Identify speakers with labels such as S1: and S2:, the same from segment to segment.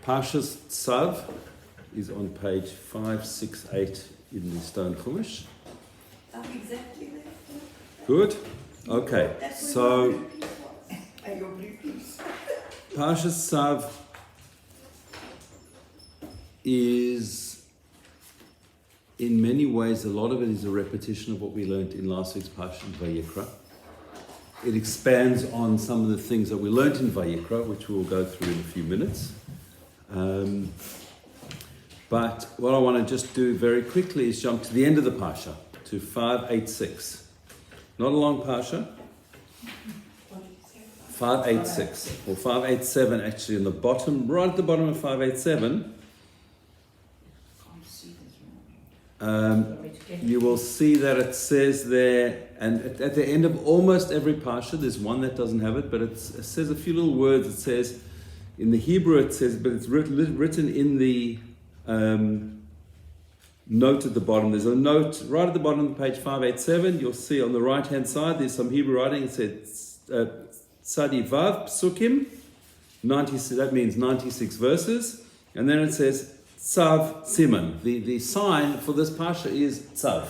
S1: Parshas Tzav is on page 568 in the Stone Chumash.
S2: Exactly there.
S1: Good. Okay. So Parshas Tzav is, in many ways, a lot of it is a repetition of what we learned in last week's Parsha in Vayikra. It expands on some of the things that we learned in Vayikra, which we'll go through in a few minutes. But what I want to just do very quickly is jump to the end of the Parsha, to 586. Not a long Parsha. 586, or 587 actually, in the bottom, right at the bottom of 587. You will see that it says there, and at the end of almost every Parsha, there's one that doesn't have it, but it says a few little words. It says, in the Hebrew it says, but it's written in the note at the bottom. There's a note right at the bottom of page 587. You'll see on the right hand side, there's some Hebrew writing. It says, Tzadi Vav Psukim, 96, that means 96 verses. And then it says, Tzav Siman. The sign for this Parsha is Tzav.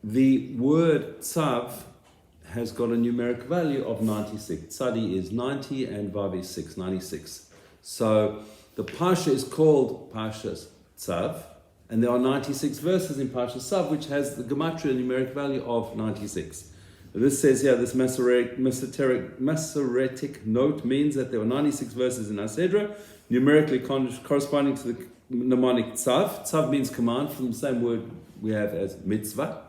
S1: The word Tzav has got a numeric value of 96. Tzadi is 90 and Vav is 6, 96. So the Parsha is called Parshas Tzav, and there are 96 verses in Parshas Tzav, which has the gematria numeric value of 96. This says here, this Masoretic note means that there were 96 verses in Hasedra, numerically corresponding to the mnemonic Tzav. Tzav means command, from the same word we have as mitzvah.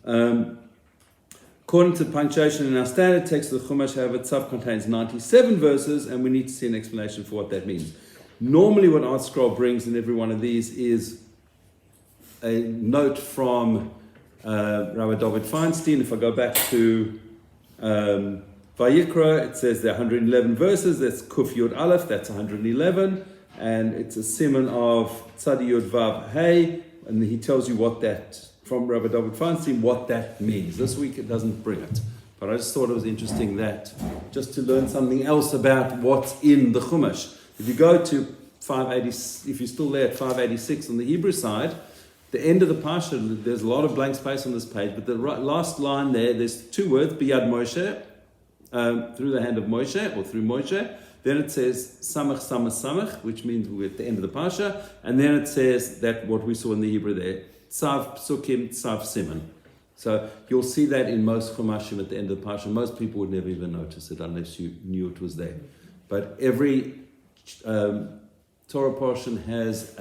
S1: According to punctuation in our standard text of the Chumash, however, Tzav contains 97 verses, and we need to see an explanation for what that means. Normally what Art Scroll brings in every one of these is a note from Rabbi David Feinstein. If I go back to Vayikra, it says there are 111 verses. That's Kuf Yud Aleph, that's 111. And it's a siman of Tzadi Yud Vav Hey, and he tells you what that, from Rabbi David Feinstein, what that means. This week it doesn't bring it. But I just thought it was interesting that, just to learn something else about what's in the Chumash. If you go to 580, if you're still there at 586 on the Hebrew side, the end of the Parsha, there's a lot of blank space on this page, but the last line there's two words, Biyad Moshe, through the hand of Moshe, or through Moshe. Then it says Samach Samach Samach, which means we're at the end of the Parsha, and then it says that what we saw in the Hebrew there, Tzav Psukim, Tzav Siman. So you'll see that in most Chumashim at the end of the Parsha. Most people would never even notice it unless you knew it was there. But every Torah portion has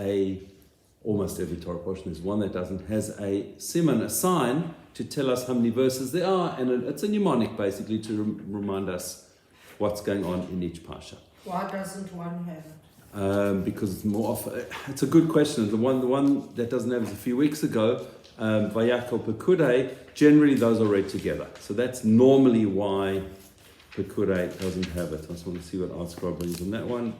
S1: almost every Torah portion, there's one that doesn't, has a siman, a sign, to tell us how many verses there are, and it's a mnemonic basically to remind us what's going on in each Parsha.
S2: Why doesn't one have it?
S1: Because it's more often, it's a good question. The one that doesn't have it a few weeks ago, Vayakol Pekudei, generally those are read together. So that's normally why Pekudei doesn't have it. I just want to see what Art Scroll brings on that one.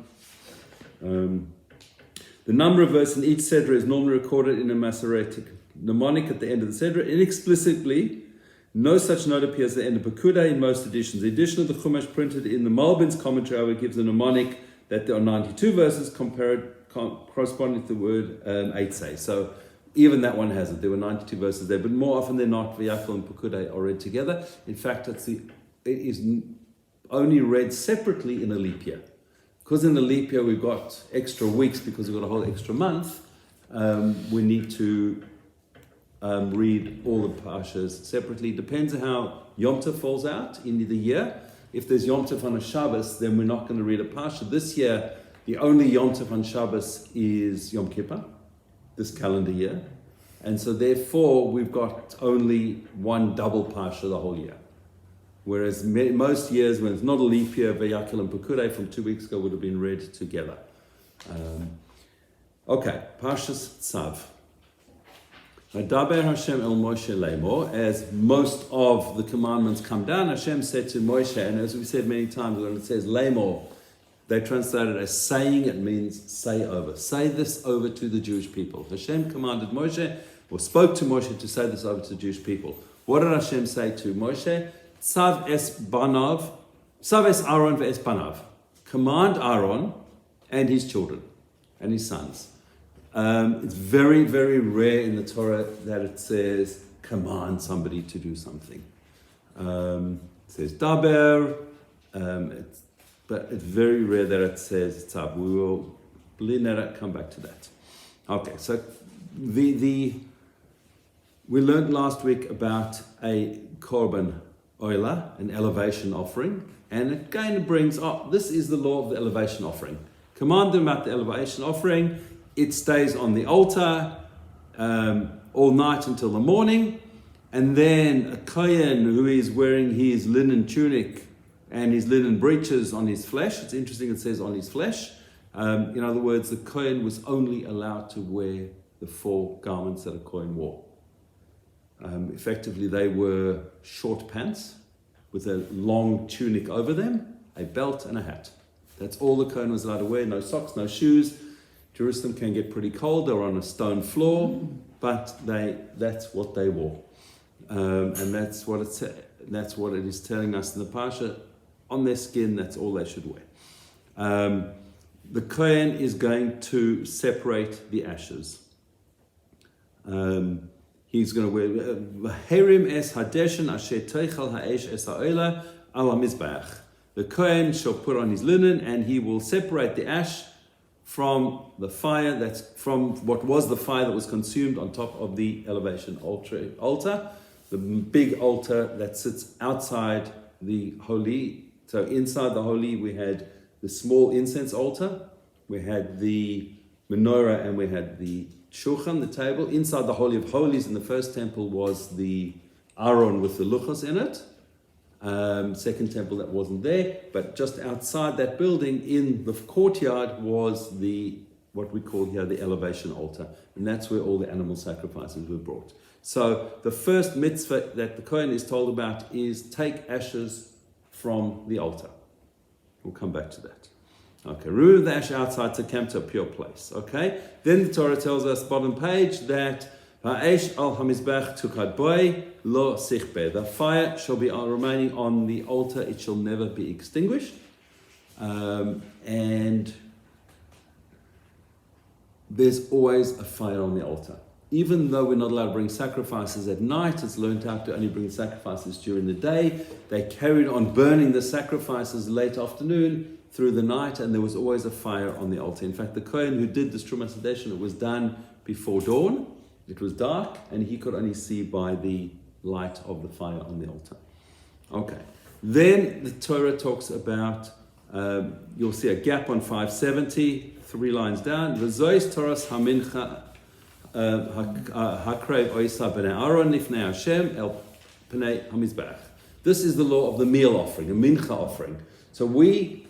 S1: The number of verses in each Sedra is normally recorded in a Masoretic mnemonic at the end of the Sedra. Inexplicably, no such note appears at the end of Pekudei in most editions. The edition of the Chumash printed in the Malbin's commentary, however, gives a mnemonic that there are 92 verses corresponding to the word Eitzei. So even that one has it. There were 92 verses there, but more often than not, Vayakol and Pekudei are read together. In fact, it is only read separately in a leap year. Because in the leap year we've got extra weeks because we've got a whole extra month, we need to read all the Parshas separately. Depends on how Yom Tov falls out in the year. If there's Yom Tov on a Shabbos, then we're not going to read a Parsha. This year, the only Yom Tov on Shabbos is Yom Kippur, this calendar year. And so therefore, we've got only one double Parsha the whole year. Whereas most years, when it's not a leap year, Vayakol and Pekudei from 2 weeks ago would have been read together. Okay, Parshas Tzav. Vadaber Hashem el Moshe lemor. As most of the commandments come down, Hashem said to Moshe, and as we said many times, when it says lemor, they translate it as saying. It means say over. Say this over to the Jewish people. Hashem commanded Moshe, or spoke to Moshe to say this over to the Jewish people. What did Hashem say to Moshe? Tzav es Aaron ve'es banav. Command Aaron and his children and his sons. It's very, very rare in the Torah that it says command somebody to do something. It says daber, but it's very rare that it says tzav. We will come back to that. Okay, so we learned last week about a korban oila, an elevation offering, and again it brings this is the law of the elevation offering. Command them about the elevation offering. It stays on the altar all night until the morning, and then a kohen who is wearing his linen tunic and his linen breeches on his flesh. It's interesting it says on his flesh. In other words, the kohen was only allowed to wear the 4 garments that a kohen wore. Effectively, they were short pants with a long tunic over them, a belt and a hat. That's all the kohen was allowed to wear. No socks, no shoes. Jerusalem can get pretty cold. They're on a stone floor, but that's what they wore. And that's what it is telling us in the Parsha. On their skin, that's all they should wear. The kohen is going to separate the ashes. He's going to wear Herim es hadeshen asher teichel ha'esh es ha'ola al ha'mizbeach. The kohen shall put on his linen, and he will separate the ash from the fire, that's from what was the fire that was consumed on top of the elevation altar, the big altar that sits outside the holy. So inside the holy we had the small incense altar, we had the menorah, and we had the shulchan, the table. Inside the Holy of Holies in the first temple was the aron with the luchos in it. Second temple that wasn't there, but just outside that building in the courtyard was what we call here the elevation altar, and that's where all the animal sacrifices were brought. So the first mitzvah that the kohen is told about is take ashes from the altar. We'll come back to that. Okay, remove the ash outside to come to a pure place. Okay, then the Torah tells us, bottom page, that ha'esh al hamizbech tukad boy lo sichbe. The fire shall be remaining on the altar; it shall never be extinguished. And there's always a fire on the altar. Even though we're not allowed to bring sacrifices at night, it's learned out to only bring sacrifices during the day. They carried on burning the sacrifices late afternoon through the night, and there was always a fire on the altar. In fact, the kohen who did this Trumas Hadeshen, it was done before dawn. It was dark, and he could only see by the light of the fire on the altar. Okay. Then the Torah talks about, you'll see a gap on 570, 3 lines down. V'zois Toras hamincha hakrev oisa b'nei Aaron nifnei Hashem el p'nei hamizbach. This is the law of the meal offering, a mincha offering. So we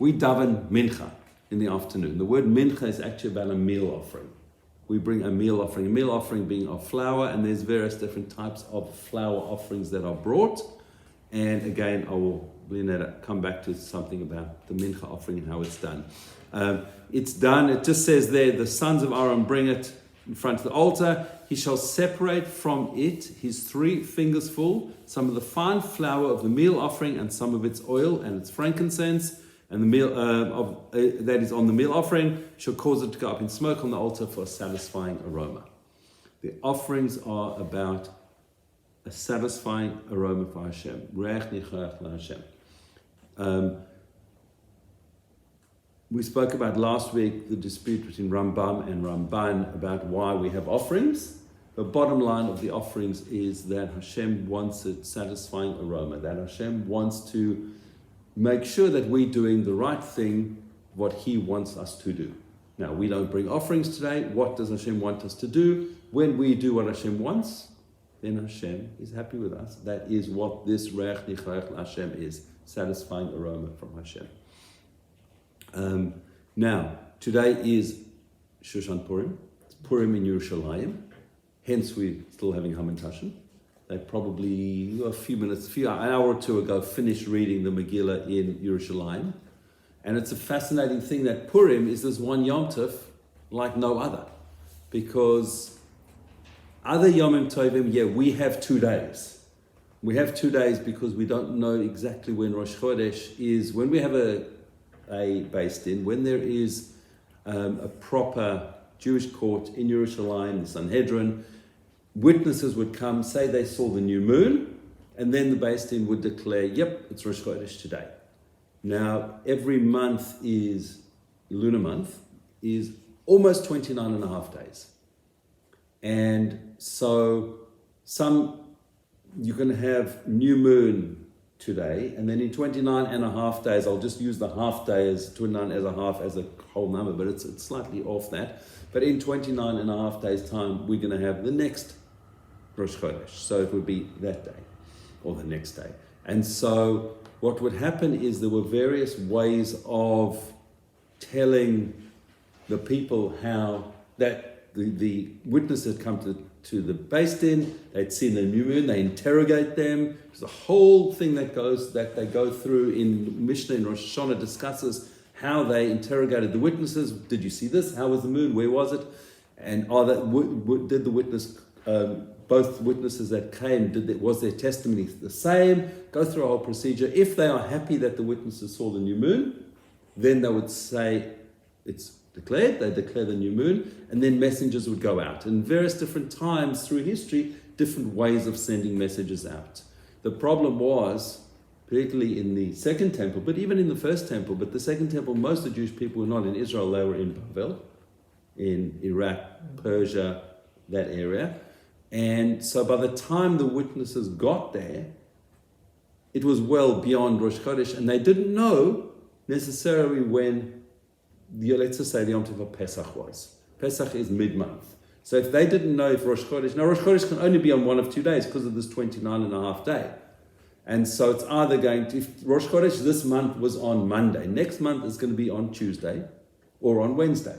S1: daven mincha in the afternoon. The word mincha is actually about a meal offering. We bring a meal offering being of flour, and there's various different types of flour offerings that are brought. And again, I will come back to something about the mincha offering and how it's done. It's done, it just says there, the sons of Aaron bring it in front of the altar. He shall separate from it his 3 fingers full, some of the fine flour of the meal offering, and some of its oil and its frankincense, and the meal that is on the meal offering shall cause it to go up in smoke on the altar for a satisfying aroma. The offerings are about a satisfying aroma for Hashem. Reach nichach laHashem. We spoke about last week the dispute between Rambam and Ramban about why we have offerings. The bottom line of the offerings is that Hashem wants a satisfying aroma, that Hashem wants to make sure that we're doing the right thing, what He wants us to do. Now, we don't bring offerings today. What does Hashem want us to do? When we do what Hashem wants, then Hashem is happy with us. That is what this Reach Nichach Hashem is, satisfying aroma from Hashem. Now, today is Shushan Purim. It's Purim in Yerushalayim. Hence, we're still having Hamantashen. They probably, an hour or 2 ago, finished reading the Megillah in Yerushalayim. And it's a fascinating thing that Purim is this one Yom Tov like no other. Because other Yomim Tovim, we have 2 days. We have 2 days because we don't know exactly when Rosh Chodesh is. When we have a a Beis Din, when there is a proper Jewish court in Yerushalayim, the Sanhedrin, witnesses would come, say they saw the new moon, and then the Beis Din would declare, yep, it's Rosh Chodesh today. Now, every month is, lunar month, is almost 29 and a half days. And so you're going to have new moon today, and then in 29 and a half days, I'll just use the half day as 29 as a half as a whole number, but it's slightly off that. But in 29 and a half days' time, we're going to have the next Rosh Chodesh. So it would be that day or the next day. And so what would happen is there were various ways of telling the people how that the witness had come to the Beis Din, they'd seen the new moon, they interrogate them. There's a whole thing that they go through in Mishnah and Rosh Hashanah discusses how they interrogated the witnesses. Did you see this? How was the moon? Where was it? And did the witness, both witnesses that came, was their testimony the same? Go through a whole procedure. If they are happy that the witnesses saw the new moon, then they would say it's declared, they declare the new moon, and then messengers would go out. And various different times through history, different ways of sending messages out. The problem was, particularly in the Second Temple, but even in the First Temple, but the Second Temple, most of the Jewish people were not in Israel, they were in Bavel, in Iraq, Persia, that area. And so by the time the witnesses got there, it was well beyond Rosh Chodesh, and they didn't know necessarily when, let's just say the Yom Tov of Pesach was. Pesach is mid-month. So if they didn't know if Rosh Chodesh, now Rosh Chodesh can only be on one of 2 days because of this 29 and a half day. And so it's either going to, if Rosh Chodesh this month was on Monday, next month is going to be on Tuesday or on Wednesday.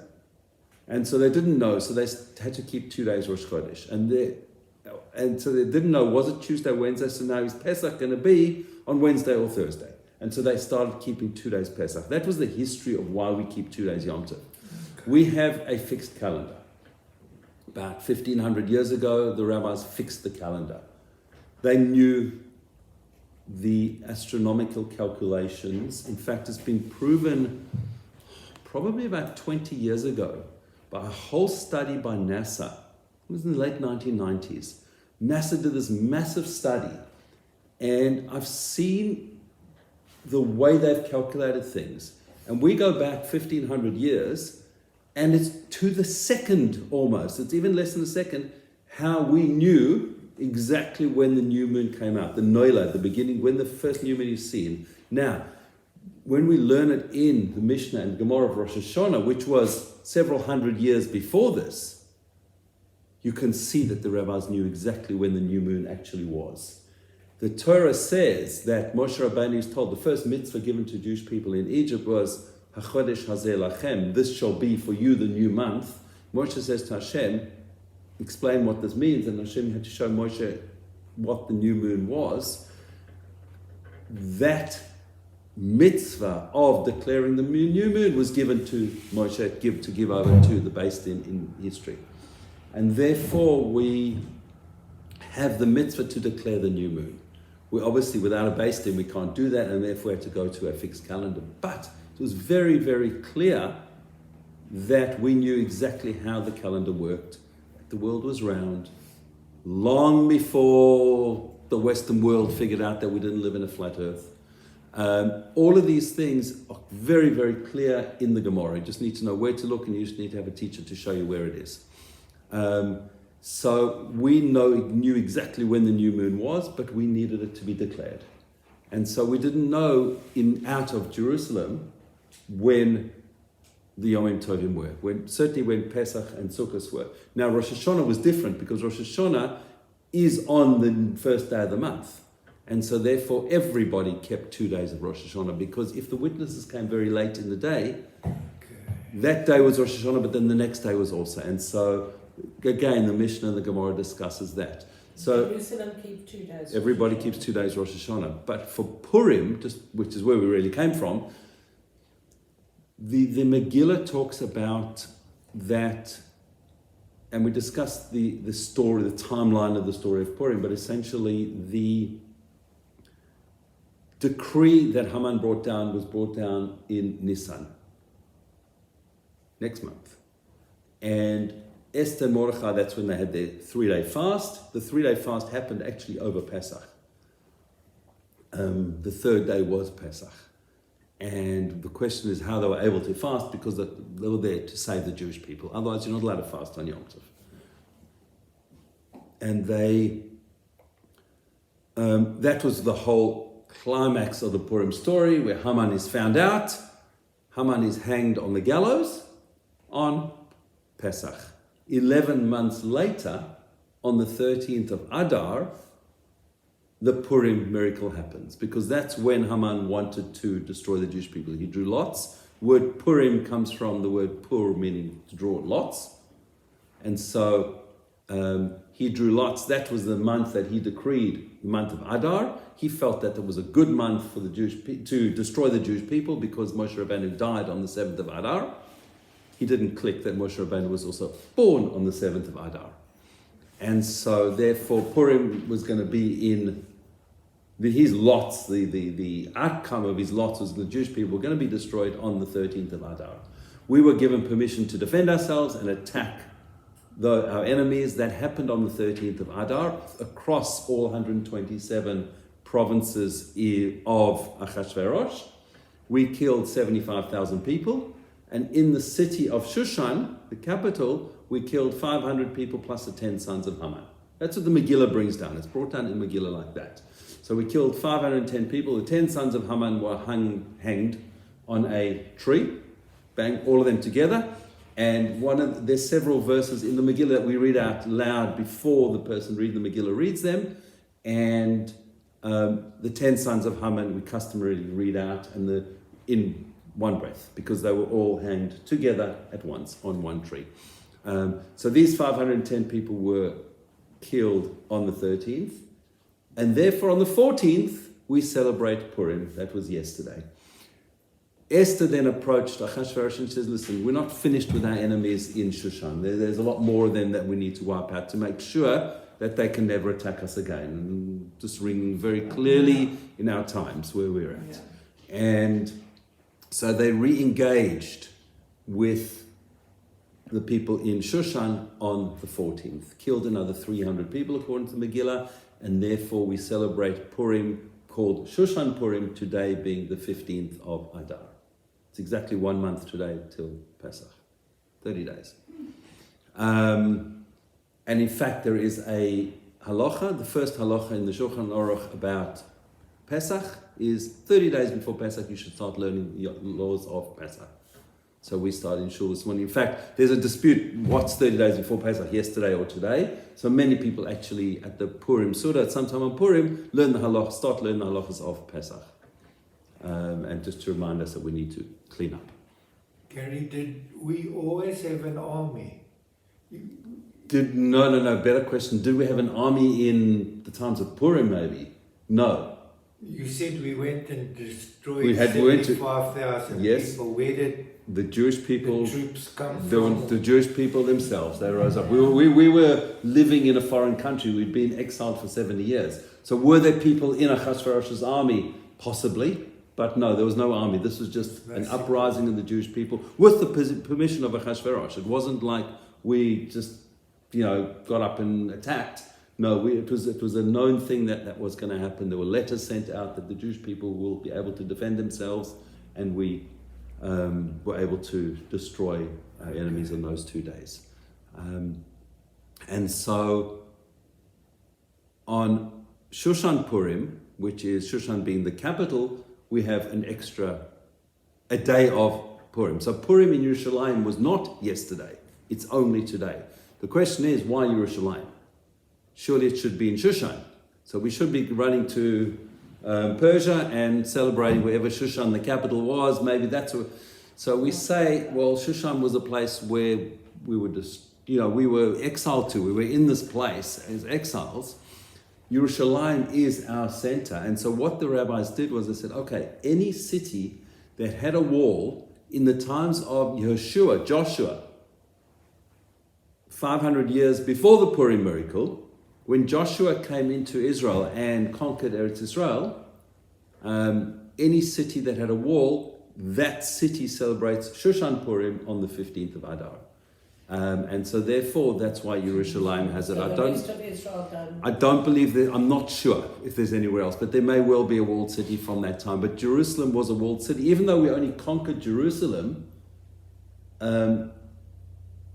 S1: And so they didn't know, so they had to keep 2 days Rosh Chodesh. And so they didn't know, was it Tuesday, Wednesday? So now is Pesach going to be on Wednesday or Thursday? And so they started keeping 2 days Pesach. That was the history of why we keep 2 days Yom Tov. We have a fixed calendar. About 1,500 years ago, the rabbis fixed the calendar. They knew the astronomical calculations. In fact, it's been proven probably about 20 years ago by a whole study by NASA. It was in the late 1990s. NASA did this massive study, and I've seen the way they've calculated things. And we go back 1,500 years, and it's to the second almost. It's even less than a second how we knew exactly when the new moon came out, the Noila, the beginning, when the first new moon is seen. Now, when we learn it in the Mishnah and Gemara of Rosh Hashanah, which was several hundred years before this, you can see that the rabbis knew exactly when the new moon actually was. The Torah says that Moshe Rabbeinu is told the first mitzvah given to Jewish people in Egypt was HaChodesh Hazeh Lachem, this shall be for you the new month. Moshe says to Hashem, explain what this means, and Hashem had to show Moshe what the new moon was. That mitzvah of declaring the new moon was given to Moshe to give over to the Beis Din in history. And therefore we have the mitzvah to declare the new moon. We obviously, without a Beis Din, we can't do that, and therefore have to go to a fixed calendar. But it was very, very clear that we knew exactly how the calendar worked. The world was round, long before the Western world figured out that we didn't live in a flat earth. All of these things are very, very clear in the Gemara. You just need to know where to look, and you just need to have a teacher to show you where it is. So we knew exactly when the new moon was, but we needed it to be declared. And so we didn't know out of Jerusalem when the Yom Tovim were, certainly when Pesach and Sukkot were. Now Rosh Hashanah was different because Rosh Hashanah is on the first day of the month. And so therefore everybody kept 2 days of Rosh Hashanah, because if the witnesses came very late in the day, that day was Rosh Hashanah, but then the next day was also. And so again, the Mishnah and the Gemara discusses that. So
S2: Jerusalem keep 2 days.
S1: Everybody keeps 2 days Rosh Hashanah. But for Purim, which is where we really came from, the Megillah talks about that, and we discussed the story, the timeline of the story of Purim, but essentially decree that Haman brought down was brought down in Nisan, next month. And Esther and Mordechai, that's when they had their 3-day fast. The 3-day fast happened actually over Pesach. The third day was Pesach. And the question is how they were able to fast, because they were there to save the Jewish people. Otherwise, you're not allowed to fast on Yom Tov. And that was the whole climax of the Purim story, where Haman is found out. Haman is hanged on the gallows on Pesach. 11 months later, on the 13th of Adar, the Purim miracle happens, because that's when Haman wanted to destroy the Jewish people. He drew lots. Word Purim comes from the word pur, meaning to draw lots. And so he drew lots. That was the month that he decreed, the month of Adar. He felt that it was a good month for the to destroy the Jewish people, because Moshe Rabbeinu died on the 7th of Adar. He didn't click that Moshe Rabbeinu was also born on the 7th of Adar. And so therefore Purim was going to be in his lots, the outcome of his lots was the Jewish people were going to be destroyed on the 13th of Adar. We were given permission to defend ourselves and attack our enemies. That happened on the 13th of Adar across all 127 provinces of Achashverosh. We killed 75,000 people. And in the city of Shushan, the capital, we killed 500 people plus the 10 sons of Haman. That's what the Megillah brings down. It's brought down in Megillah like that. So we killed 510 people. The 10 sons of Haman were hanged on a tree. Bang, all of them together. And there's several verses in the Megillah that we read out loud before the person reading the Megillah reads them. And the 10 sons of Haman we customarily read out in one breath, because they were all hanged together at once on one tree. So these 510 people were killed on the 13th, and therefore on the 14th we celebrate Purim. That was yesterday. Esther then approached Achashverosh and says, listen, we're not finished with our enemies in Shushan. There's a lot more of them that we need to wipe out to make sure that they can never attack us again. And just ringing very clearly in our times where we're at. Yeah. And so they re-engaged with the people in Shushan on the 14th, killed another 300 people according to Megillah, and therefore we celebrate Purim, called Shushan Purim, today being the 15th of Adar. It's exactly 1 month today till Pesach, 30 days. And in fact, there is a halacha, the first halacha in the Shulchan Aruch about Pesach is 30 days before Pesach, you should start learning the laws of Pesach. So we start in shul this morning. In fact, there's a dispute, what's 30 days before Pesach, yesterday or today? So many people actually at the Purim Surah, at some time on Purim, start learning the halachas of Pesach. And just to remind us that we need to clean up.
S3: Gary, did we always have an army?
S1: No, better question. Did we have an army in the times of Purim maybe? No.
S3: You said we went and destroyed 75,000
S1: yes.
S3: people. Where did
S1: the Jewish people,
S3: the troops come from?
S1: The Jewish people themselves, they rose up. We were living in a foreign country. We'd been exiled for 70 years. So were there people in Achashverosh's army? Possibly. But no, there was no army. This was just an uprising of the Jewish people with the permission of Achashverosh. It wasn't like we just, got up and attacked. No, it was a known thing that was going to happen. There were letters sent out that the Jewish people will be able to defend themselves, and we were able to destroy our enemies in those 2 days. And so on Shushan Purim, which is Shushan being the capital, we have a day of Purim. So Purim in Yerushalayim was not yesterday. It's only today. The question is, why Yerushalayim? Surely it should be in Shushan. So we should be running to Persia and celebrating wherever Shushan, the capital, was. Maybe that's what. So we say, well, Shushan was a place where we were we were exiled to. We were in this place as exiles. Yerushalayim is our center. And so what the rabbis did was they said, okay, any city that had a wall in the times of Joshua, 500 years before the Purim miracle, when Joshua came into Israel and conquered Eretz Israel, Any city that had a wall, that city celebrates Shushan Purim on the 15th of Adar. And so therefore, that's why Yerushalayim has it.
S2: So the rest of Israel don't.
S1: I don't believe that, I'm not sure if there's anywhere else, but there may well be a walled city from that time. But Jerusalem was a walled city. Even though we only conquered Jerusalem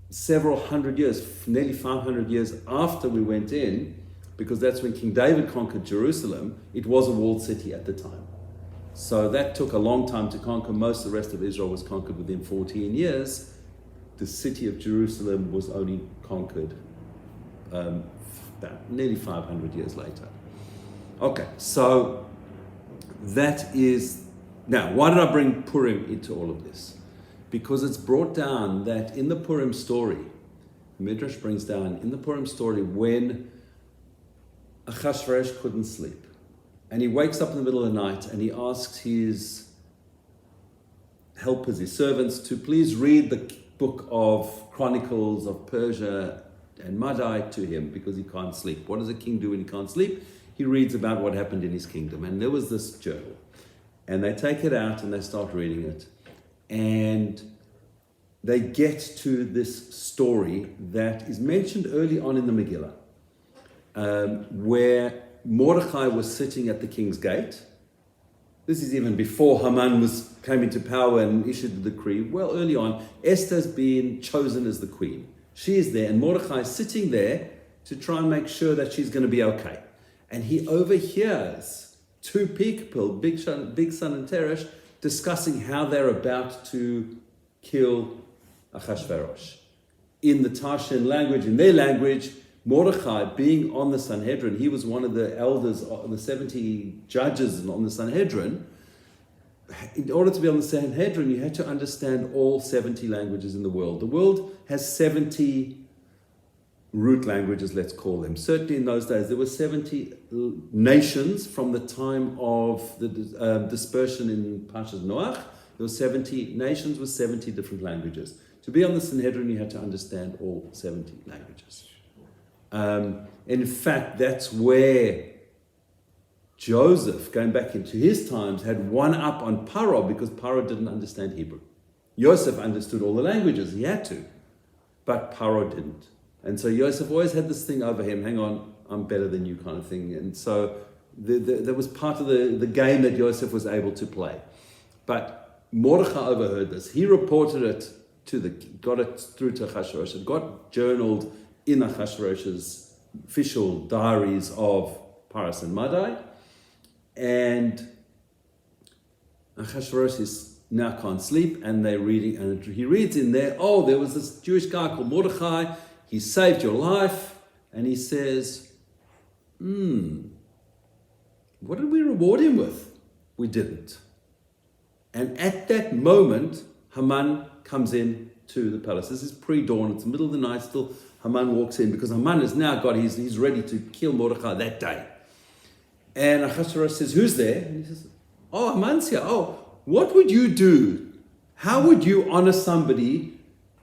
S1: several hundred years, nearly 500 years after we went in, because that's when King David conquered Jerusalem, it was a walled city at the time. So that took a long time to conquer. Most of the rest of Israel was conquered within 14 years. The city of Jerusalem was only conquered about nearly 500 years later. Okay, so that is... Now, why did I bring Purim into all of this? Because it's brought down that in the Purim story, Midrash brings down, in the Purim story, when Achashverosh couldn't sleep, and he wakes up in the middle of the night and he asks his helpers, his servants, to please read the book of Chronicles of Persia and Madai to him because he can't sleep. What does a king do when he can't sleep? He reads about what happened in his kingdom. And there was this journal. And they take it out and they start reading it. And they get to this story that is mentioned early on in the Megillah, where Mordechai was sitting at the king's gate. This is even before Haman came into power and issued the decree. Well, early on, Esther's been chosen as the queen. She is there, and Mordechai is sitting there to try and make sure that she's going to be okay. And he overhears two people, Big Son and Teresh, discussing how they're about to kill Achashverosh. In the Tarshan language, in their language, Mordechai, being on the Sanhedrin, he was one of the elders, the 70 judges on the Sanhedrin. In order to be on the Sanhedrin, you had to understand all 70 languages in the world. The world has 70 root languages, let's call them. Certainly in those days, there were 70 nations from the time of the dispersion in Parshas Noach. There were 70 nations with 70 different languages. To be on the Sanhedrin, you had to understand all 70 languages. In fact, that's where Joseph, going back into his times, had one up on Paro because Paro didn't understand Hebrew. Yosef understood all the languages, he had to, but Paro didn't. And so Yosef always had this thing over him, hang on, I'm better than you kind of thing. And so that was part of the game that Yosef was able to play. But Mordechai overheard this. He reported it got it through to Achashverosh. It got journaled in Achashverosh's official diaries of Paras and Madai. And Achashverosh now can't sleep, and they're reading, and he reads in there, oh, there was this Jewish guy called Mordechai, he saved your life, and he says, what did we reward him with? We didn't. And at that moment, Haman comes in to the palace. This is pre-dawn, it's the middle of the night still. Haman walks in because Haman has now got, he's ready to kill Mordechai that day. And Achashverosh says, who's there? And he says, oh, Haman's here. Oh, what would you do? How would you honor somebody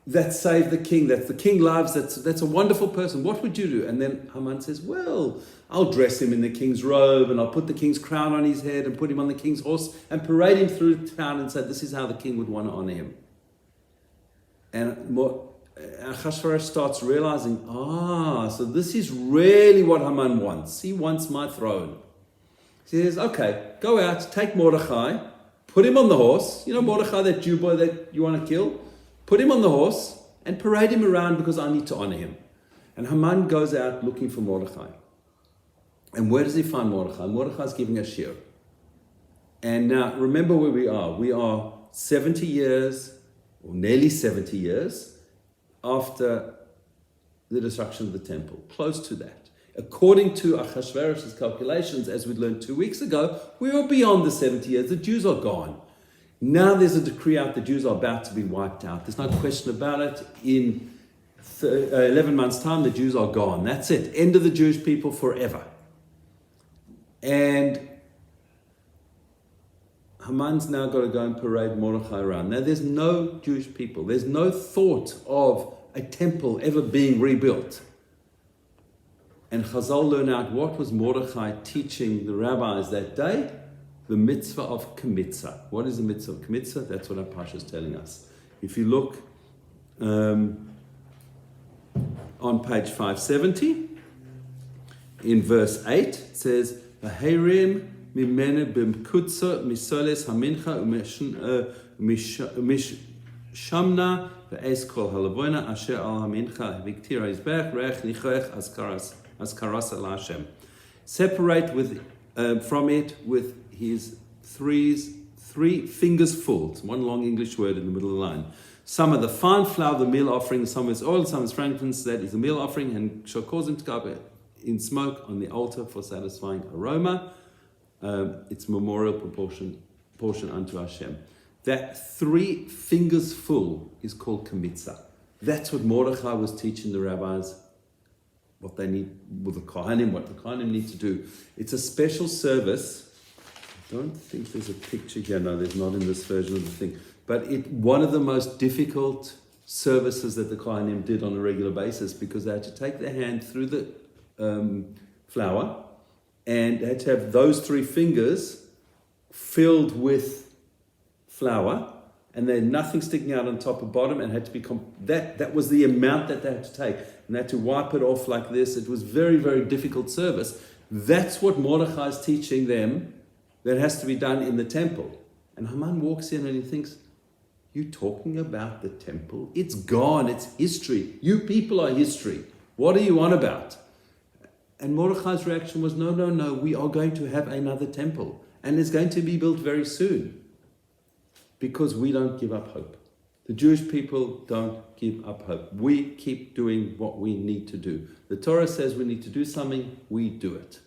S1: that saved the king, that the king loves, that's a wonderful person? What would you do? And then Haman says, well, I'll dress him in the king's robe and I'll put the king's crown on his head and put him on the king's horse and parade him through town and say, this is how the king would want to honor him. And Achashverosh starts realizing, so this is really what Haman wants. He wants my throne. He says, okay, go out, take Mordechai, put him on the horse. You know Mordechai, that Jew boy that you want to kill? Put him on the horse and parade him around because I need to honor him. And Haman goes out looking for Mordechai. And where does he find Mordechai? Mordechai's giving a shiur. And now, remember where we are. We are 70 years, or nearly 70 years, after the destruction of the temple. Close to that. According to Achashverosh's calculations, as we learned 2 weeks ago, we are beyond the 70 years. The Jews are gone. Now there's a decree out, the Jews are about to be wiped out. There's no question about it. In 11 months' time, the Jews are gone. That's it. End of the Jewish people forever. And Haman's now got to go and parade Mordechai around. Now there's no Jewish people. There's no thought of a temple ever being rebuilt. And Chazal learn out what was Mordechai teaching the rabbis that day. the mitzvah of kmitza. What is the mitzvah of kmitza? That's what our Parsha is telling us. If you look on page 570, in verse 8, it says, "V'herim mimene b'mkutza misoles hamincha u'mishamna ve'es kol halavoina asher al hamincha v'ktira izbech reich nichoech askaras al Hashem." Separate from it with his three fingers full. It's one long English word in the middle of the line. Some of the fine flour, the meal offering, some is oil, some is frankincense, that is the meal offering, and shall cause him to go in smoke on the altar for satisfying aroma. It's memorial portion unto Hashem. That 3 fingers full is called kmitza. That's what Mordechai was teaching the rabbis, what they need with the Kohanim, what the Kohanim need to do. It's a special service. I don't think there's a picture here. No, there's not in this version of the thing. But one of the most difficult services that the Kohanim did on a regular basis, because they had to take their hand through the flour, and they had to have those 3 fingers filled with flour, and they had nothing sticking out on top or bottom, and had to be that was the amount that they had to take, and they had to wipe it off like this. It was very, very difficult service. That's what Mordechai is teaching them, that has to be done in the temple. And Haman walks in and he thinks, "You talking about the temple? It's gone, it's history. You people are history. What are you on about?" And Mordechai's reaction was, no, we are going to have another temple, and it's going to be built very soon, because we don't give up hope. The Jewish people don't give up hope. We keep doing what we need to do. The Torah says we need to do something, we do it.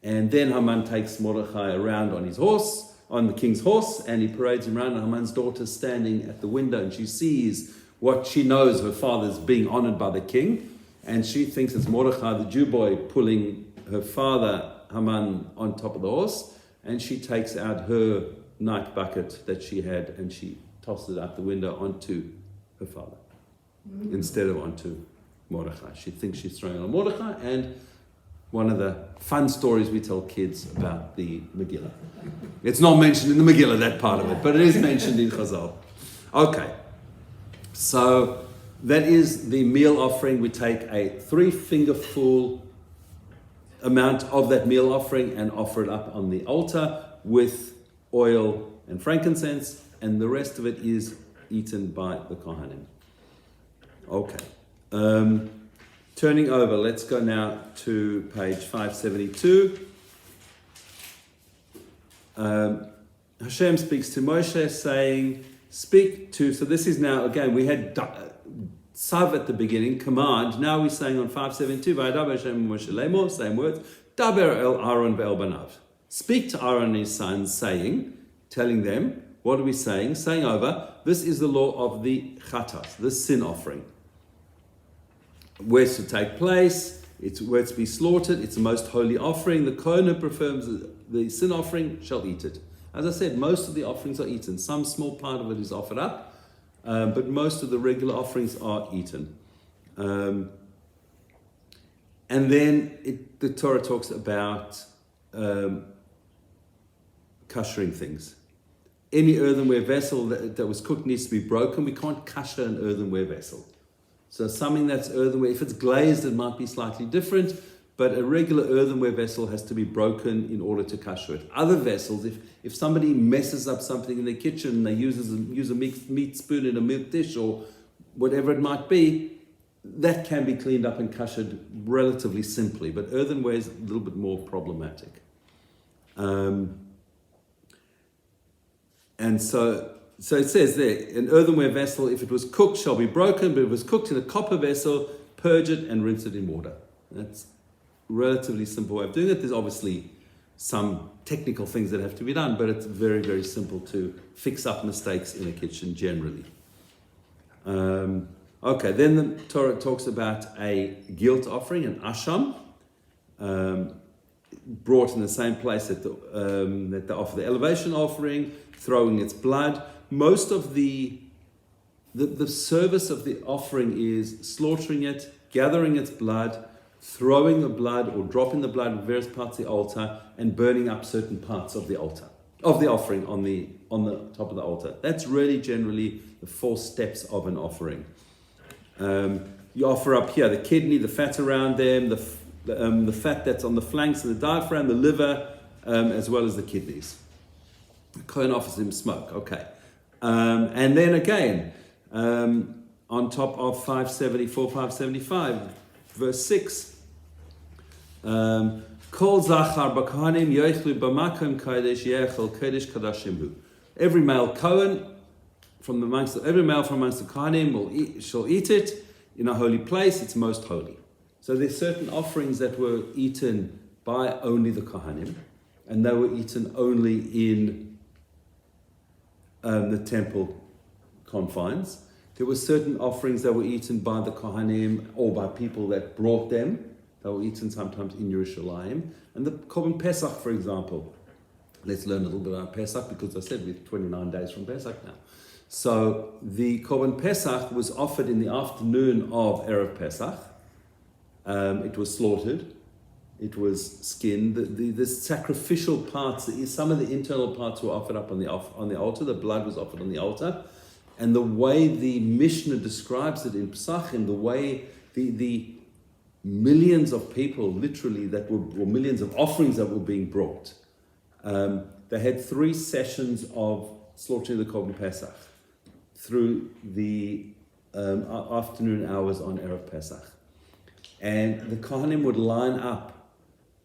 S1: And then Haman takes Mordechai around on his horse, on the king's horse, and he parades him around, and Haman's daughter's standing at the window, and she sees what she knows her father's being honored by the king, and she thinks it's Mordechai, the Jew boy, pulling her father, Haman, on top of the horse, and she takes out her night bucket that she had, and she tosses it out the window onto her father, instead of onto Mordechai. She thinks she's throwing it on Mordechai, and one of the fun stories we tell kids about the Megillah. It's not mentioned in the Megillah, that part of it, but it is mentioned in Chazal. Okay, so that is the meal offering. We take a 3-fingerful amount of that meal offering and offer it up on the altar with oil and frankincense, and the rest of it is eaten by the Kohanim. Okay. Turning over, let's go now to page 572. Hashem speaks to Moshe saying, so this is now, again, we had Tzav at the beginning, command. Now we're saying on 572, Vayadaber Hashem Moshe Lemor, same words, Daber el Aaron ve'el banav. Speak to Aaron and his sons, telling them, what are we saying? Saying over, this is the law of the chatas, the sin offering. Where it's to take place, it's where it's to be slaughtered, it's the most holy offering. The Kohen who performs the sin offering shall eat it. As I said, most of the offerings are eaten. Some small part of it is offered up, but most of the regular offerings are eaten. And then the Torah talks about kashering things. Any earthenware vessel that was cooked needs to be broken. We can't kasher an earthenware vessel. So something that's earthenware, if it's glazed, it might be slightly different, but a regular earthenware vessel has to be broken in order to kasher it. Other vessels, if somebody messes up something in their kitchen and they use a meat spoon in a milk dish or whatever it might be, that can be cleaned up and kashered relatively simply, but earthenware is a little bit more problematic. And so it says there, an earthenware vessel, if it was cooked, shall be broken, but if it was cooked in a copper vessel, purge it and rinse it in water. That's a relatively simple way of doing it. There's obviously some technical things that have to be done, but it's very, very simple to fix up mistakes in a kitchen generally. Okay, then the Torah talks about a guilt offering, an asham, brought in the same place that they offer the elevation offering, throwing its blood. Most of the service of the offering is slaughtering it, gathering its blood, throwing the blood or dropping the blood in various parts of the altar and burning up certain parts of the altar, of the offering on the top of the altar. That's really generally the 4 steps of an offering. You offer up here the kidney, the fat around them, the fat that's on the flanks and the diaphragm, the liver, as well as the kidneys. The Kohen offers him smoke. Okay. And then again, on top of 574, 575, verse 6, Kol zachar b'kohanim yochlu b'makom kodesh yechel kodesh kadashim hu. Every male Kohen from amongst the Kohanim shall eat it in a holy place. It's most holy. So there's certain offerings that were eaten by only the Kohanim, and they were eaten only in the temple confines. There were certain offerings that were eaten by the Kohanim or by people that brought them. They were eaten sometimes in Yerushalayim. And the Korban Pesach, for example. Let's learn a little bit about Pesach, because I said we're 29 days from Pesach now. So the Korban Pesach was offered in the afternoon of Erev Pesach. It was slaughtered. It was skinned. The sacrificial parts, some of the internal parts were offered up on the altar. The blood was offered on the altar. And the way the Mishnah describes it in Pesachim, the way the millions of people, literally, or millions of offerings that were being brought, they had 3 sessions of slaughtering the Korban Pesach through the afternoon hours on Erev Pesach. And the Kohanim would line up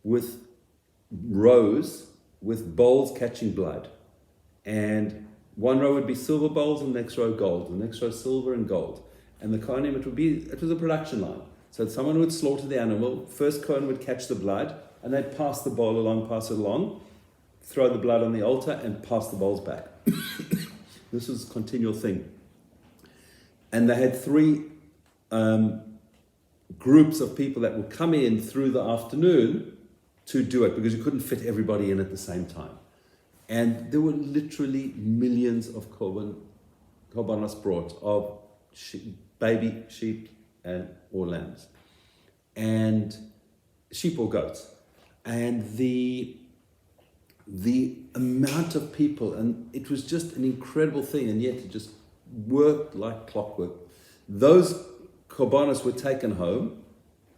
S1: with rows with bowls catching blood. And one row would be silver bowls, and the next row gold, and the next row silver and gold. And the Kohanim, it was a production line. So someone would slaughter the animal, first Kohen would catch the blood, and they'd pass the bowl along, pass it along, throw the blood on the altar, and pass the bowls back. This was a continual thing. And they had 3 groups of people that would come in through the afternoon to do it, because you couldn't fit everybody in at the same time. And there were literally millions of korbanos brought, of baby sheep or lambs, and sheep or goats. And the amount of people, and it was just an incredible thing, and yet it just worked like clockwork. Those korbanos were taken home,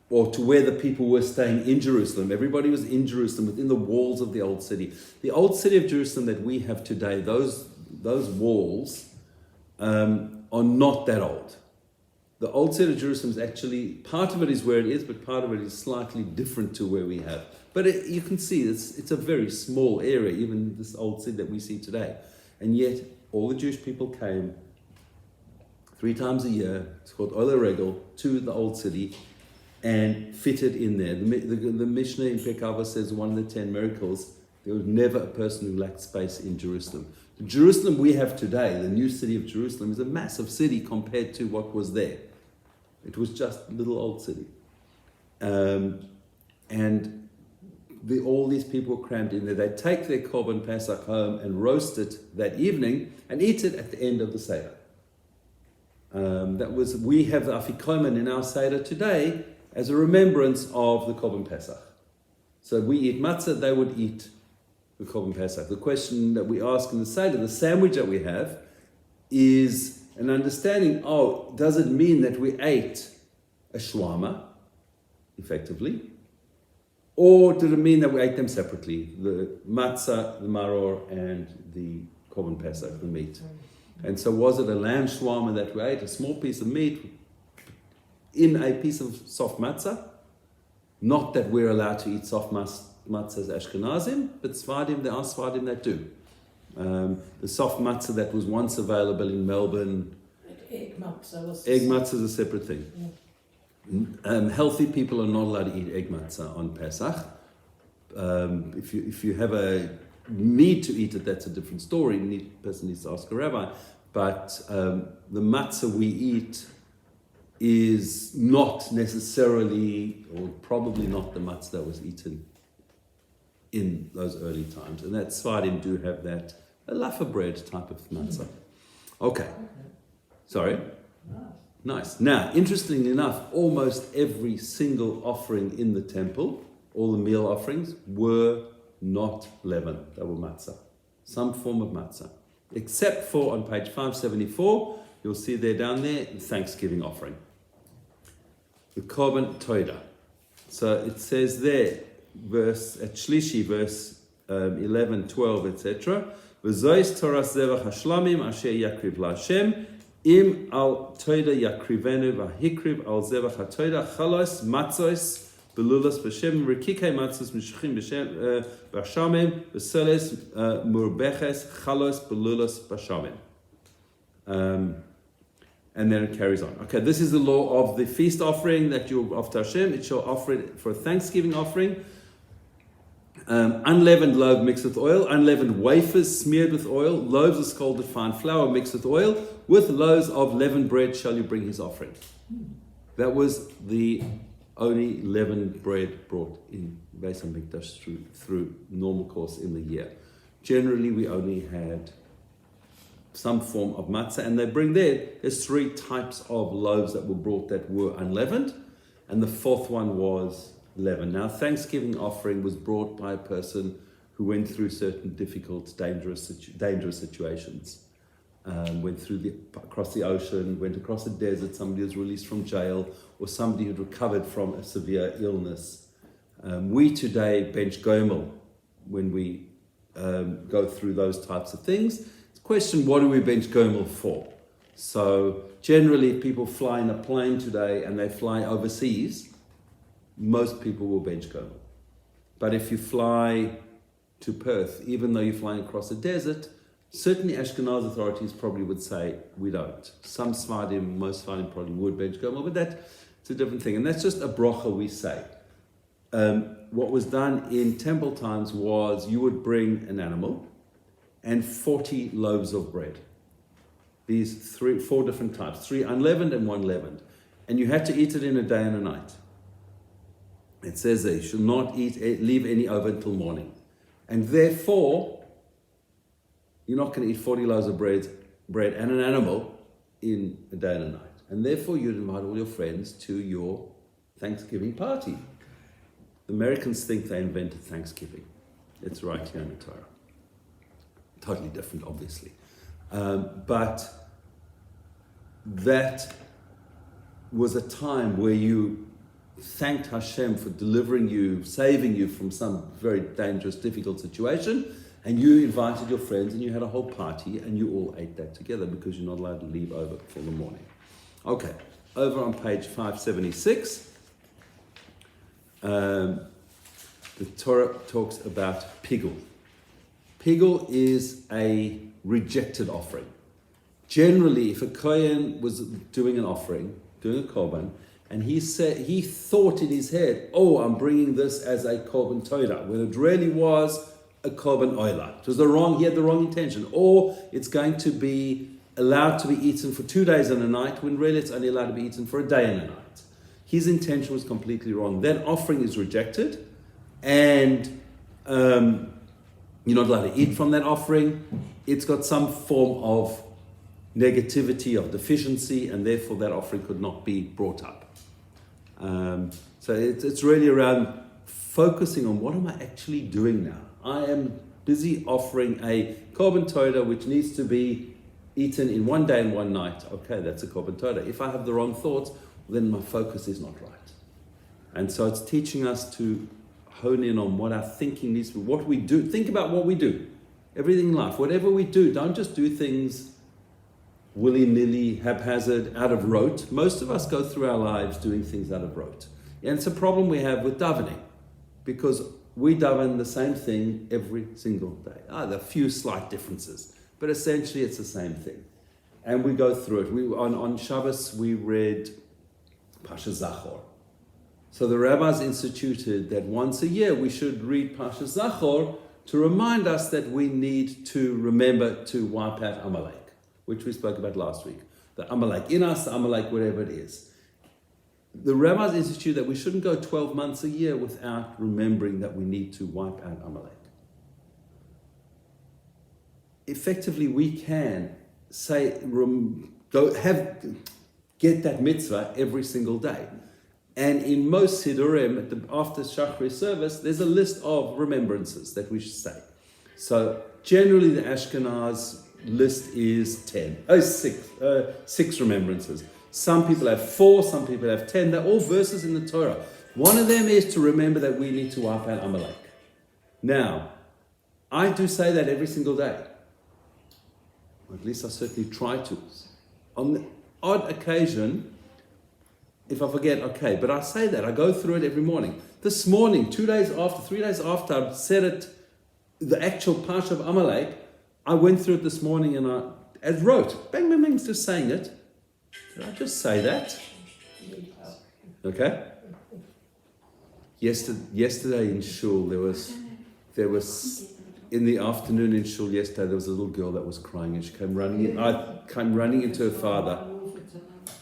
S1: or to where the people were staying in Jerusalem. Everybody was in Jerusalem, within the walls of the old city. The old city of Jerusalem that we have today, those walls are not that old. The old city of Jerusalem is actually, part of it is where it is, but part of it is slightly different to where we have. But you can see it's a very small area, even this old city that we see today. And yet, all the Jewish people came 3 times a year, it's called Ola Regel, to the old city, and fitted in there. The Mishnah in Pekava says one of the 10 miracles, there was never a person who lacked space in Jerusalem. The Jerusalem we have today, the new city of Jerusalem, is a massive city compared to what was there. It was just a little old city. And all these people were crammed in there. They take their Korban Pesach home and roast it that evening and eat it at the end of the Seder. We have the Afikomen in our Seder today as a remembrance of the Korban Pesach. So we eat matzah, they would eat the Korban Pesach. The question that we ask in the Seder, the sandwich that we have, is an understanding, does it mean that we ate a shawarma, effectively? Or did it mean that we ate them separately? The matzah, the maror, and the Korban Pesach, the meat. And so was it a lamb shawarma that we ate, a small piece of meat in a piece of soft matzah? Not that we're allowed to eat soft matzah as Ashkenazim, but Sfardim, there are Sfardim that do. The soft matzah that was once available in Melbourne,
S2: egg matzah
S1: is a separate thing. Yeah. Healthy people are not allowed to eat egg matzah on Pesach. If you have a need to eat it, that's a different story. The person needs to ask a rabbi. But the matzah we eat is not necessarily, or probably not, the matzah that was eaten in those early times. And that Sfardim do have that, a laffa bread type of matzah. Okay. Sorry? Nice. Now, interestingly enough, almost every single offering in the temple, all the meal offerings, were not leaven. They were matzah. Some form of matzah. Except for on page 574, you'll see there down there, the Thanksgiving offering. The Korban Toida. So it says there, at Shlishi, verse 11, 12, etc. V'zois toras zevach hashlamim asher yakriv la'Hashem im al toida yakrivenu v'hikriv al zevach hatoida chalos matzos belulas b'shem rikikei matzos mishchim b'shem b'shamim v'soles murbeches chalos belulas b'shamim. And then it carries on. Okay, this is the law of the feast offering that you offer to Hashem. It shall offer it for a Thanksgiving offering. Unleavened loaf mixed with oil, unleavened wafers smeared with oil, loaves of scalded fine flour mixed with oil, with loaves of leavened bread shall you bring his offering. That was the only leavened bread brought in Beis HaMikdash through normal course in the year. Generally, we only had some form of matzah, and they bring there's 3 types of loaves that were brought that were unleavened, and the 4th one was leavened. Now, Thanksgiving offering was brought by a person who went through certain difficult, dangerous situations. Went across the ocean, went across the desert, somebody was released from jail, or somebody who'd recovered from a severe illness. We today bench gomel when we go through those types of things. Question, what do we bench gomel for? So generally, if people fly in a plane today and they fly overseas, most people will bench gomel. But if you fly to Perth, even though you're flying across a desert, certainly Ashkenaz authorities probably would say we don't. Some Sfardim, most Sfardim probably would bench gomel, but that's a different thing. And that's just a bracha we say. What was done in temple times was you would bring an animal and 40 loaves of bread. These 4 different types, 3 unleavened and 1 leavened. And you had to eat it in a day and a night. It says there, you should not leave any over until morning. And therefore, you're not going to eat 40 loaves of bread and an animal in a day and a night. And therefore, you'd invite all your friends to your Thanksgiving party. The Americans think they invented Thanksgiving. It's right here in the Torah. Totally different, obviously. But that was a time where you thanked Hashem for delivering you, saving you from some very dangerous, difficult situation, and you invited your friends and you had a whole party and you all ate that together because you're not allowed to leave over for the morning. Okay, over on page 576, the Torah talks about pigul. Pigul is a rejected offering. Generally, if a Kohen was doing an offering, doing a korban, and he thought in his head, I'm bringing this as a korban toida, when it really was a korban oila. He had the wrong intention. Or it's going to be allowed to be eaten for 2 days and a night, when really it's only allowed to be eaten for a day and a night. His intention was completely wrong. That offering is rejected, and you're not allowed to eat from that offering. It's got some form of negativity, of deficiency, and therefore that offering could not be brought up. So it's really around focusing on what am I actually doing now. I am busy offering a korban toida which needs to be eaten in 1 day and 1 night. Okay, that's a korban toida. If I have the wrong thoughts, then my focus is not right. And so it's teaching us to hone in on what our thinking needs to be, what we do. Think about what we do. Everything in life, whatever we do, don't just do things willy-nilly, haphazard, out of rote. Most of us go through our lives doing things out of rote. And it's a problem we have with davening, because we daven the same thing every single day. There are a few slight differences, but essentially it's the same thing. And we go through it. On Shabbos, we read Parshas Zachor. So the rabbis instituted that once a year we should read Parshas Zachor to remind us that we need to remember to wipe out Amalek, which we spoke about last week. The Amalek in us, the Amalek wherever it is. The rabbis institute that we shouldn't go 12 months a year without remembering that we need to wipe out Amalek. Effectively, we can say, get that mitzvah every single day. And in most Sidurim, after Shachri service, there's a list of remembrances that we should say. So generally the Ashkenaz list is 6 remembrances. Some people have 4, some people have 10. They're all verses in the Torah. One of them is to remember that we need to wipe out Amalek. Now, I do say that every single day. Or at least I certainly try to. On the odd occasion, if I forget, okay, but I say that. I go through it every morning. This morning, 3 days after I've said it, the actual Parsha of Amalek, I went through it this morning and I wrote, bang, bang, bang, just saying it. Did I just say that? Okay. Yesterday in shul, there was in the afternoon in shul yesterday, there was a little girl that was crying and she came running in. I came running into her father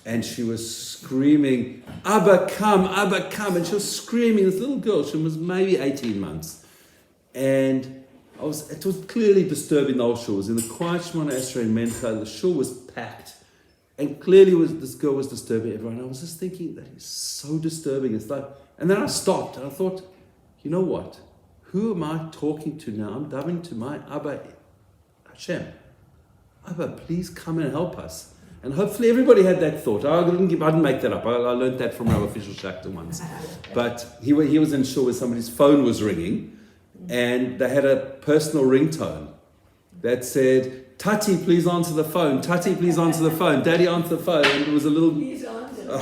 S1: and she was screaming, Abba, come, Abba, come. And she was screaming, this little girl, she was maybe 18 months. And it was clearly disturbing the whole shul. It was in the quiet Shemona Esrei in Mencha, the shul was packed. And clearly this girl was disturbing everyone. I was just thinking, that is so disturbing. It's like, and then I stopped and I thought, you know what? Who am I talking to now? I'm davening to my Abba Hashem. Abba, please come and help us. And hopefully everybody had that thought. I didn't make that up. I learned that from our official Shachter once. But he was in shul where somebody's phone was ringing and they had a personal ringtone that said, Tati, please answer the phone. Tati, please answer the phone. Daddy, answer the phone. And it was a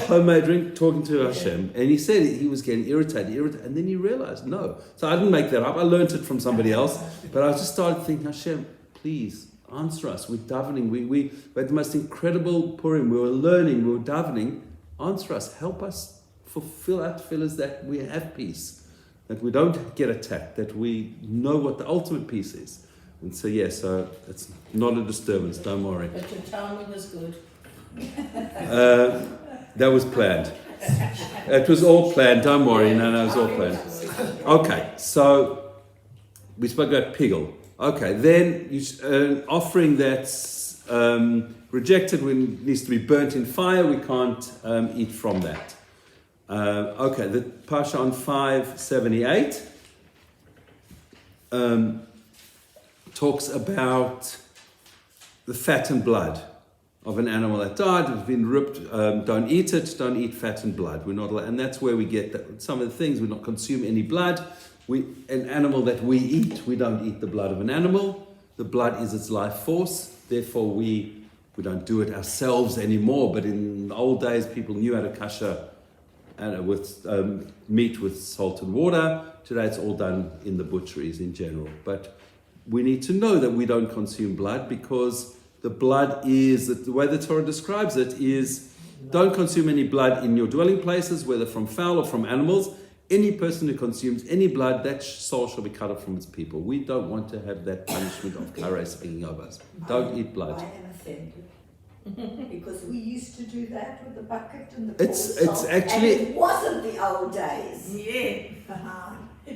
S1: homemade ring talking to Hashem. And he said he was getting irritated. And then he realized, no. So I didn't make that up. I learned it from somebody else. But I just started thinking, Hashem, please answer us. We're davening. We had the most incredible Purim. We were learning. We were davening. Answer us. Help us fulfill our tefillahs that we have peace. That we don't get attacked. That we know what the ultimate peace is. And so, so it's not a disturbance, don't worry.
S2: But your timing was good.
S1: That was planned. It was all planned, don't worry. No, it was all planned. Okay, so we spoke about pigel. Okay, then an offering that's rejected needs to be burnt in fire. We can't eat from that. Okay, the Parsha on 578. Talks about the fat and blood of an animal that died, has been ripped. Don't eat it. Don't eat fat and blood. We're not allowed, and that's where we get some of the things. We don't consume any blood. An animal that we eat, we don't eat the blood of an animal. The blood is its life force. Therefore, we don't do it ourselves anymore. But in the old days, people knew how to kasher with meat with salt and water. Today, it's all done in the butcheries in general. But we need to know that we don't consume blood because the blood is, the way the Torah describes it is, don't consume any blood in your dwelling places, whether from fowl or from animals. Any person who consumes any blood, that soul shall be cut off from its people. We don't want to have that punishment of kares hanging over us. Don't eat blood.
S4: I am offended. Because we used to do that with the bucket and the
S1: It's actually...
S4: And it wasn't the old days.
S2: Yeah.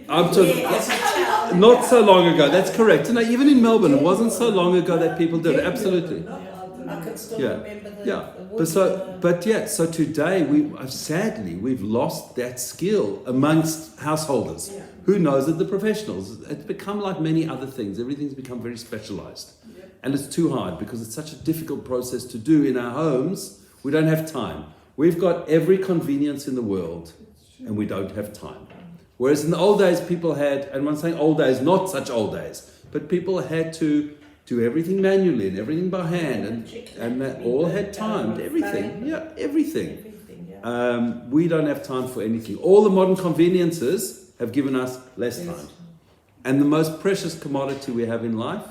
S1: I'm talking, not so long ago. That's correct. No, even in Melbourne, it wasn't so long ago that people did it. Absolutely.
S2: I can still remember the wood.
S1: So today sadly we've lost that skill amongst householders.
S2: Yeah.
S1: Who knows it? The professionals. It's become like many other things. Everything's become very specialized, and it's too hard because it's such a difficult process to do in our homes. We don't have time. We've got every convenience in the world, and we don't have time. Whereas in the old days, people had, and I'm saying old days, not such old days, but people had to do everything manually and everything by hand, and they all had time. Everything. We don't have time for anything. All the modern conveniences have given us less time. And the most precious commodity we have in life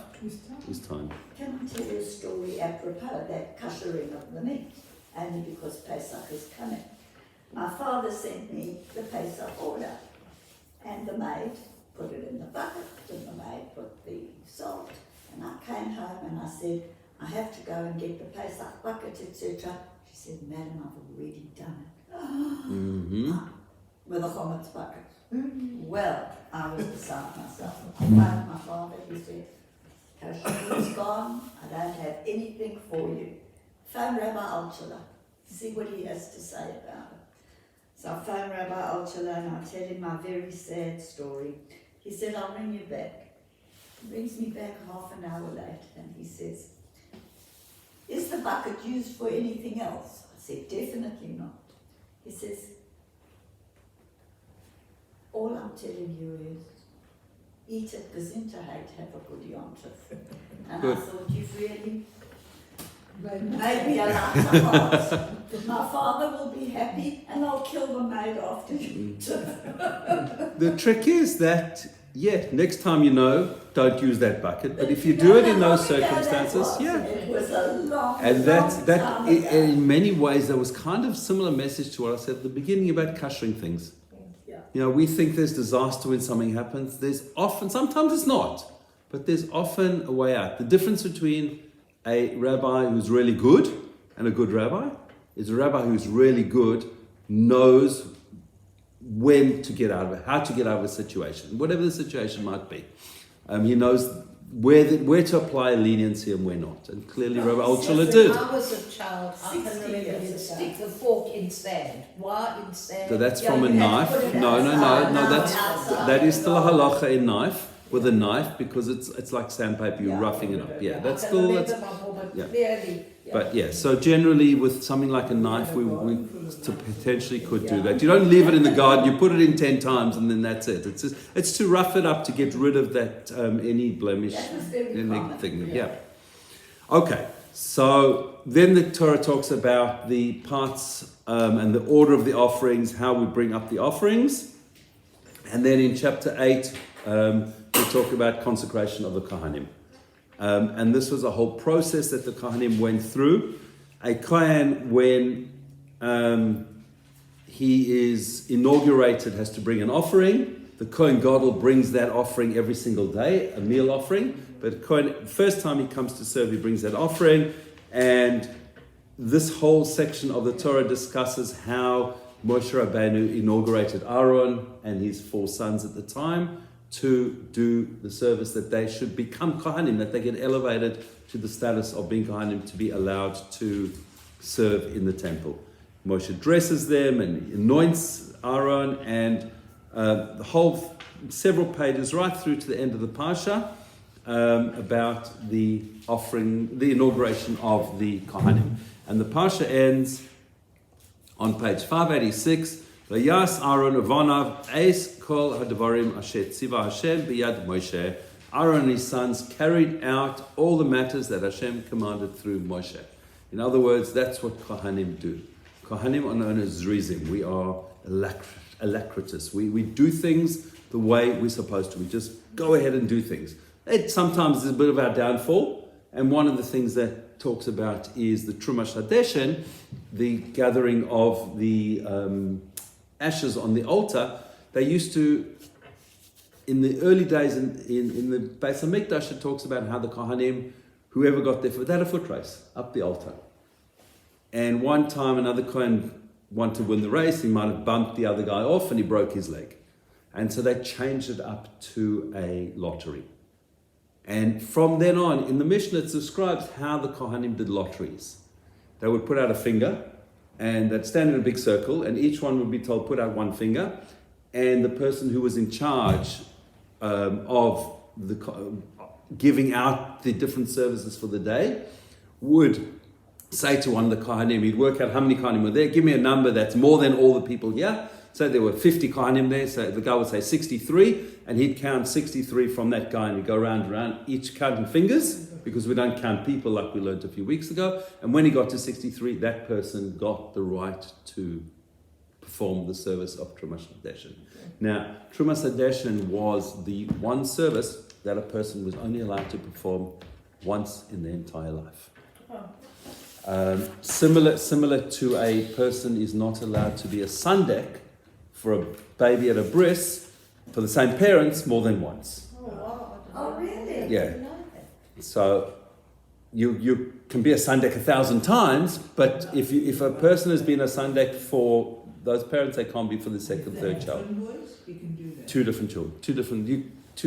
S1: is time.
S4: Can I tell you a story apropos that kashering of the meat? Only because Pesach is coming. My father sent me the Pesach order. And the maid put it in the bucket, and the maid put the salt. And I came home and I said, I have to go and get the Pesach bucket, etc. She said, Madam, I've already done it. With a chometz bucket. Well, I was beside myself. I phoned my father, he said, Kosher is gone, I don't have anything for you. Phone Rabbi Altula. see what he has to say about it. So I phone Rabbi Altala and I tell him my very sad story. He said, I'll ring you back. He rings me back half an hour later and he says, is the bucket used for anything else? I said, definitely not. He says, all I'm telling you is, eat it, gesundheit, have a good yontif. And
S1: Good.
S4: I thought, you've really made me a lot of hearts. My father will be happy and I'll kill the maid after you.
S1: The trick is that, next time you know, don't use that bucket. But if you do it in those circumstances,
S4: It was a long,
S1: and
S4: long
S1: that
S4: time ago.
S1: in many ways, there was kind of similar message to what I said at the beginning about kashering things.
S4: Yeah.
S1: You know, we think there's disaster when something happens. There's often, sometimes it's not, but there's often a way out. The difference between a rabbi who's really good and a good rabbi is a rabbi who's really good knows when to get out of it, how to get out of a situation, whatever the situation might be. He knows where to apply leniency and where not. And clearly Rabbi Altshula did.
S2: When I was a child, I can
S4: 60
S2: remember
S4: years
S2: you'd
S4: ago.
S2: stick the fork in sand. Why in sand?
S1: So that's
S4: Yeah,
S1: from a
S4: you have
S1: knife.
S4: to put it
S1: No,
S4: outside.
S1: that is still a halacha in knife, with a knife, because it's like sandpaper, you're
S4: Yeah.
S1: roughing it up. Yeah,
S2: I
S1: that's
S2: can
S1: still,
S2: remember
S1: that's,
S2: my mom,
S1: yeah.
S2: clearly.
S1: but yeah, so generally with something like a knife, we potentially could do that. You don't leave it in the garden, you put it in 10 times and then that's it. It's to rough it up to get rid of that, any blemish,
S4: That was very
S1: anything.
S4: common.
S1: Yeah. Okay, so then the Torah talks about the parts and the order of the offerings, how we bring up the offerings. And then in chapter 8, we talk about consecration of the Kohanim. And this was a whole process that the Kohanim went through. A Kohen, when he is inaugurated, has to bring an offering. The Kohen Gadol brings that offering every single day, a meal offering. But Kohen, first time he comes to serve, he brings that offering. And this whole section of the Torah discusses how Moshe Rabbeinu inaugurated Aaron and his 4 sons at the time to do the service, that they should become Kohanim, that they get elevated to the status of being Kohanim to be allowed to serve in the temple. Moshe dresses them and anoints Aaron, and the whole several pages right through to the end of the Parsha about the offering, the inauguration of the Kohanim. And the Parsha ends on page 586. Vayas Aaron Avanav Eis Kol Hadvarim Asher Tziva Hashem Biyad Moshe. Aaron and his sons carried out all the matters that Hashem commanded through Moshe. In other words, that's what Kohanim do. Kohanim are known as Zrizim. We are alacritous. We do things the way we're supposed to. We just go ahead and do things. It sometimes is a bit of our downfall. And one of the things that talks about is the Trumash Hadeshen, the gathering of the ashes on the altar. They used to, in the early days in the Beis HaMikdash, it talks about how the Kohanim, whoever got there, they had a foot race up the altar. And one time another Kohen wanted to win the race, he might have bumped the other guy off and he broke his leg. And so they changed it up to a lottery. And from then on, in the Mishnah, it describes how the Kohanim did lotteries. They would put out a finger, and they'd stand in a big circle, and each one would be told, put out one finger, and the person who was in charge of giving out the different services for the day would say to one of the Kohanim, he'd work out how many Kohanim were there, give me a number that's more than all the people here. So there were 50 Kohanim there, so the guy would say 63, and he'd count 63 from that guy, and he'd go round and round, each counting fingers, because we don't count people like we learned a few weeks ago. And when he got to 63, that person got the right to perform the service of Trumas Hadeshen. Now, Trumas Hadeshen was the one service that a person was only allowed to perform once in their entire life. Similar to a person is not allowed to be a sandek for a baby at a bris for the same parents more than once.
S4: Oh, really?
S1: Yeah. So you can be a sandek 1,000 times, but if a person has been a sandek for those parents, they can't be for the second, third child.
S5: You can do that.
S1: 2 different children, two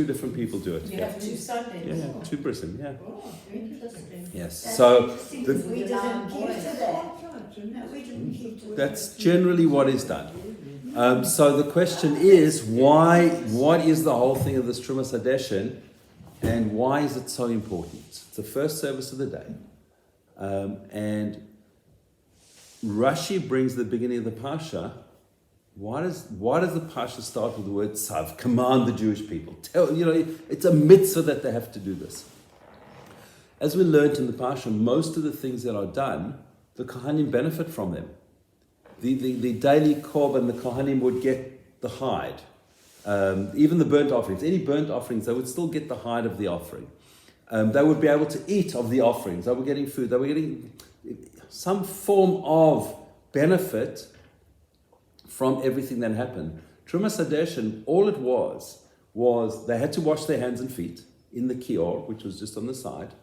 S1: different people do it.
S2: You have 2 Sundays.
S1: Yeah, 2 brisim, yeah.
S5: Oh,
S2: Interesting.
S1: Yes.
S4: That's
S1: So
S4: interesting,
S1: the-
S4: because we didn't get to that.
S5: boys.
S4: No, we didn't
S1: That's generally what is done. So the question is, why? What is the whole thing of this Trumas Hadeshin, and why is it so important? It's the first service of the day, and Rashi brings the beginning of the Parsha. Why does the Parsha start with the word Tzav? Command the Jewish people. It's a mitzvah that they have to do this. As we learned in the Parsha, most of the things that are done, the Kohanim benefit from them. The daily korban, the Kohanim would get the hide. Even the burnt offerings, any burnt offerings, they would still get the hide of the offering. They would be able to eat of the offerings. They were getting food. They were getting some form of benefit from everything that happened. Trumas Hadeshin, all it was they had to wash their hands and feet in the kior, which was just on the side.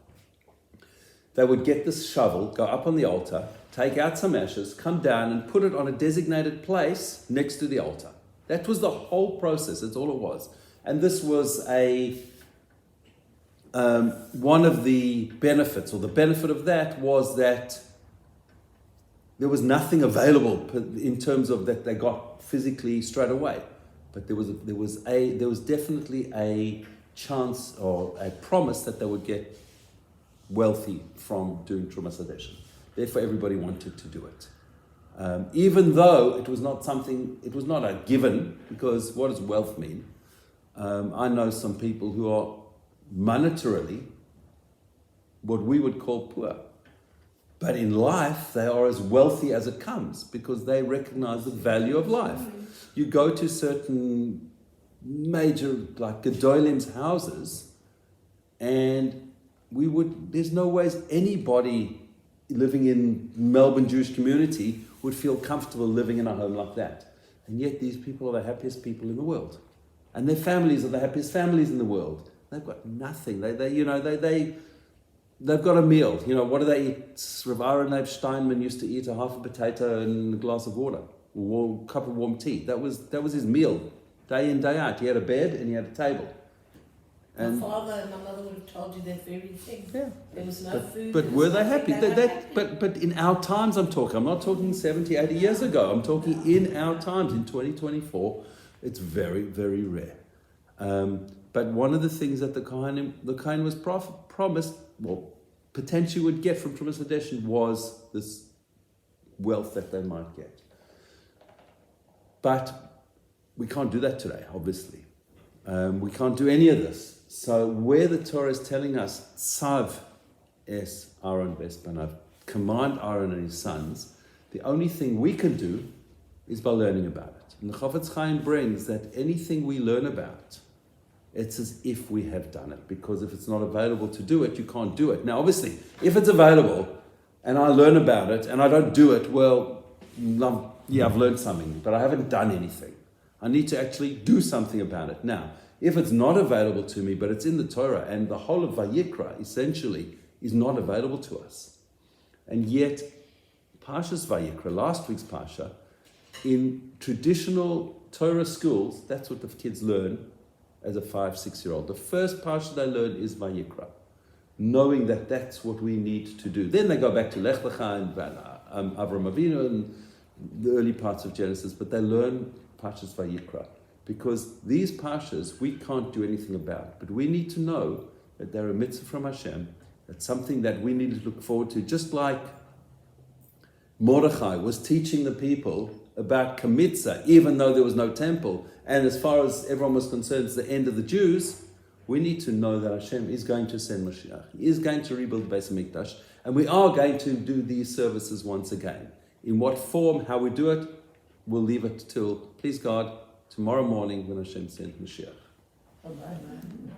S1: They would get this shovel, go up on the altar, take out some ashes, come down and put it on a designated place next to the altar. That was the whole process. That's all it was. And this was one of the benefits, or the benefit of that was that there was nothing available in terms of that they got physically straight away. But there was definitely a chance or a promise that they would get wealthy from doing Trumas Hadeshin. Therefore, everybody wanted to do it. Even though it was not a given, because what does wealth mean? I know some people who are monetarily what we would call poor. But in life, they are as wealthy as it comes because they recognize the value of life. You go to certain major, like Gedolim's houses, and there's no ways anybody living in Melbourne Jewish community would feel comfortable living in a home like that. And yet these people are the happiest people in the world. And their families are the happiest families in the world. They've got nothing. They've got a meal. What do they eat? Rav Aaron Leib Steinman used to eat a half a potato and a glass of water, or a cup of warm tea. That was his meal, day in, day out. He had a bed and he had a table.
S2: My father and my mother would have told you that very thing.
S1: Yeah.
S2: There was no food.
S1: But were they happy? But in our times I'm not talking 70, 80 years ago. I'm talking in our times, in 2024. It's very, very rare. But one of the things that the Kohen was promised, potentially would get from Trumas Hadeshin was this wealth that they might get. But we can't do that today, obviously. We can't do any of this. So where the Torah is telling us, Tzav es Aaron Bespanav, command Aaron and his sons, the only thing we can do is by learning about it. And the Chofetz Chaim brings that anything we learn about, it's as if we have done it, because if it's not available to do it, you can't do it. Now, obviously, if it's available and I learn about it and I don't do it, I've learned something, but I haven't done anything. I need to actually do something about it. Now, if it's not available to me, but it's in the Torah, and the whole of Vayikra essentially is not available to us, and yet Parshas Vayikra, last week's Parsha, in traditional Torah schools, that's what the kids learn as a 5-6-year-old. The first Parsha they learn is Vayikra, knowing that that's what we need to do. Then they go back to Lech Lecha and Avram Avinu and the early parts of Genesis, but they learn Parshas Vayikra. Because these Parshas, we can't do anything about. But we need to know that they're a mitzvah from Hashem. That's something that we need to look forward to. Just like Mordechai was teaching the people about Kamitzah, even though there was no temple. And as far as everyone was concerned, it's the end of the Jews. We need to know that Hashem is going to send Mashiach. He is going to rebuild the Beis HaMikdash. And we are going to do these services once again. In what form, how we do it, we'll leave it till, please God, tomorrow morning when Hashem sends Mashiach.
S2: Amen.